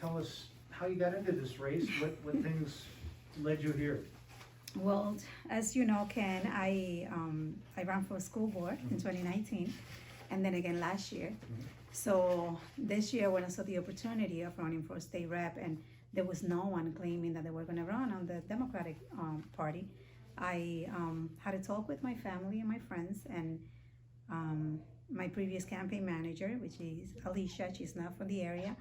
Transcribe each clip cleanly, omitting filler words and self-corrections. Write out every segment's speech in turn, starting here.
tell us how you got into this race? What things led you here? Well, as you know, Ken, I ran for school board in 2019, and then again last year. So this year, when I saw the opportunity of running for state rep, and there was no one claiming that they were going to run on the Democratic Party, I had a talk with my family and my friends, and my previous campaign manager, which is Alicia. She's not from the area.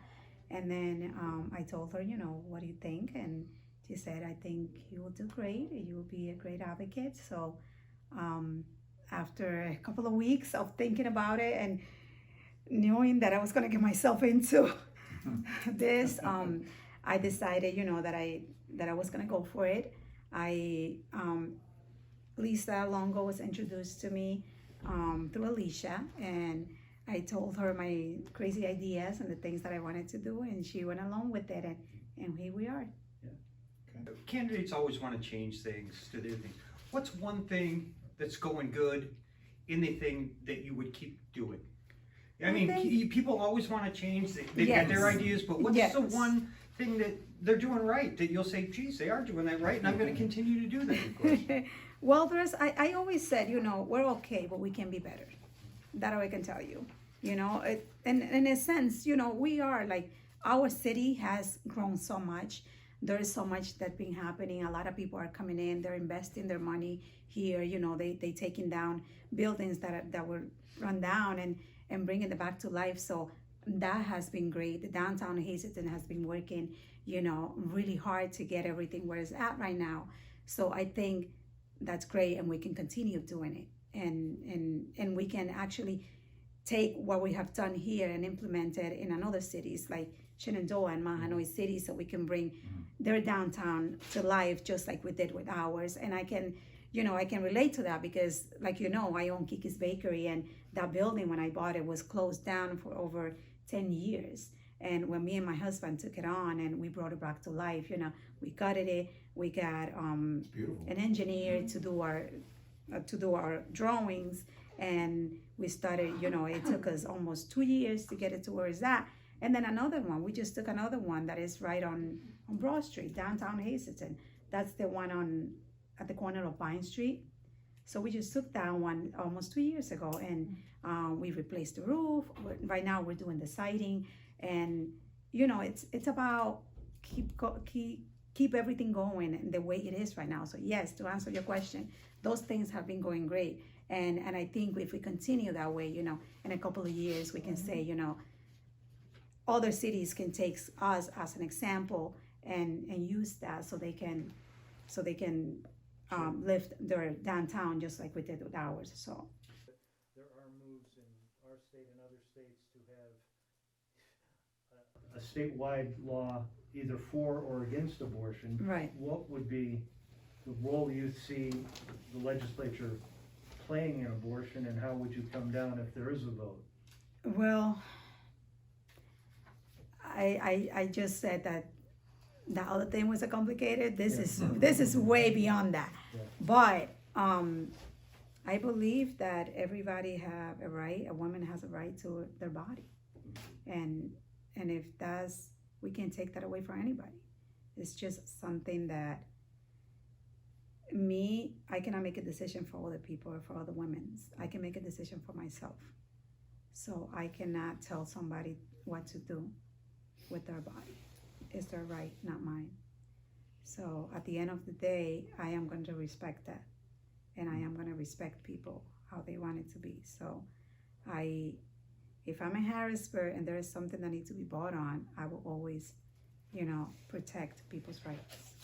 And then I told her, what do you think? And she said, I think you will do great. You will be a great advocate. So after a couple of weeks of thinking about it and knowing that I was going to get myself into this, I decided, that I was going to go for it. Lisa Longo was introduced to me through Alicia, and I told her my crazy ideas and the things that I wanted to do, and she went along with it, and here we are. Okay. Candidates always want to change things to their things. What's one thing that's going good, anything that you would keep doing? I mean, people always want to change. They've got their ideas, but what's the one thing that they're doing right that you'll say, geez, they are doing that right, and I'm going to continue to do that? Well, I always said, we're okay, but we can be better. That I can tell you. And in a sense, we are like, our city has grown so much. There is so much that's been happening. A lot of people are coming in, they're investing their money here. They taking down buildings that were run down and bringing them back to life. So that has been great. The downtown Hazleton has been working, really hard to get everything where it's at right now. So I think that's great, and we can continue doing it. And we can actually take what we have done here and implement it in another cities like Shenandoah and Mahanoy City, so we can bring their downtown to life just like we did with ours. And I can relate to that because, like, I own Kiki's Bakery, and that building, when I bought it, was closed down for over 10 years. And when me and my husband took it on and we brought it back to life, we gutted it. We got an engineer to do our drawings, and we started. It took us almost 2 years to get it to where it's at. And then another one, we just took another one that is right on Broad Street, downtown Hazleton. That's the one at the corner of Vine Street. So we just took that one almost 2 years ago, and we replaced the roof. Right now we're doing the siding, and it's about keep everything going the way it is right now. So yes, to answer your question, those things have been going great, and I think if we continue that way, in a couple of years we can say, other cities can take us as an example and use that so they can lift their downtown just like we did with ours. So there are moves in our state and other states to have a statewide law either for or against abortion. Right. What would be the role you see the legislature playing in abortion, and how would you come down if there is a vote? Well, I just said that the other thing was complicated. This is way beyond that. Yeah. But I believe that everybody have a right. A woman has a right to their body, and if we can't take that away from anybody. It's just something that I cannot make a decision for other people or for other women. I can make a decision for myself. So I cannot tell somebody what to do with their body. It's their right, not mine. So at the end of the day, I am going to respect that. And I am going to respect people, how they want it to be. So if I'm in Harrisburg and there is something that needs to be bought on, I will always, protect people's rights.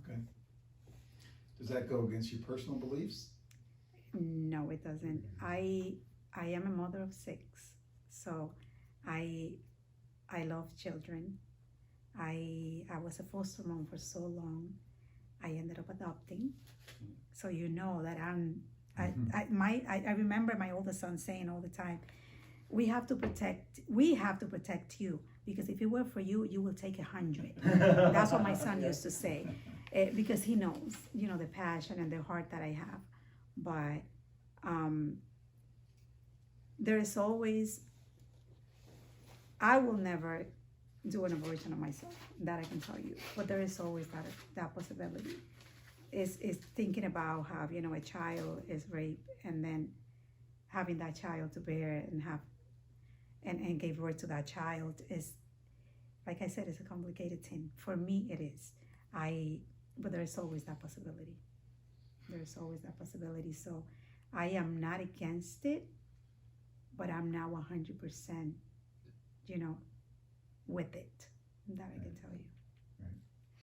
Okay. Does that go against your personal beliefs? No, it doesn't. I am a mother of 6, so I love children. I was a foster mom for so long. I ended up adopting, so that I remember my oldest son saying all the time, we have to protect you, because if it were for you, you will take 100. That's what my son used to say, because he knows, the passion and the heart that I have. But there is always, I will never do an abortion on myself. That I can tell you. But there is always that possibility. Is thinking about how, you know, a child is raped and then having that child to bear and have and give birth to that child is, like I said, it's a complicated thing. For me, it is. But there's always that possibility. There's always that possibility. So I am not against it, but I'm now 100%, you know, with it. That I can tell you.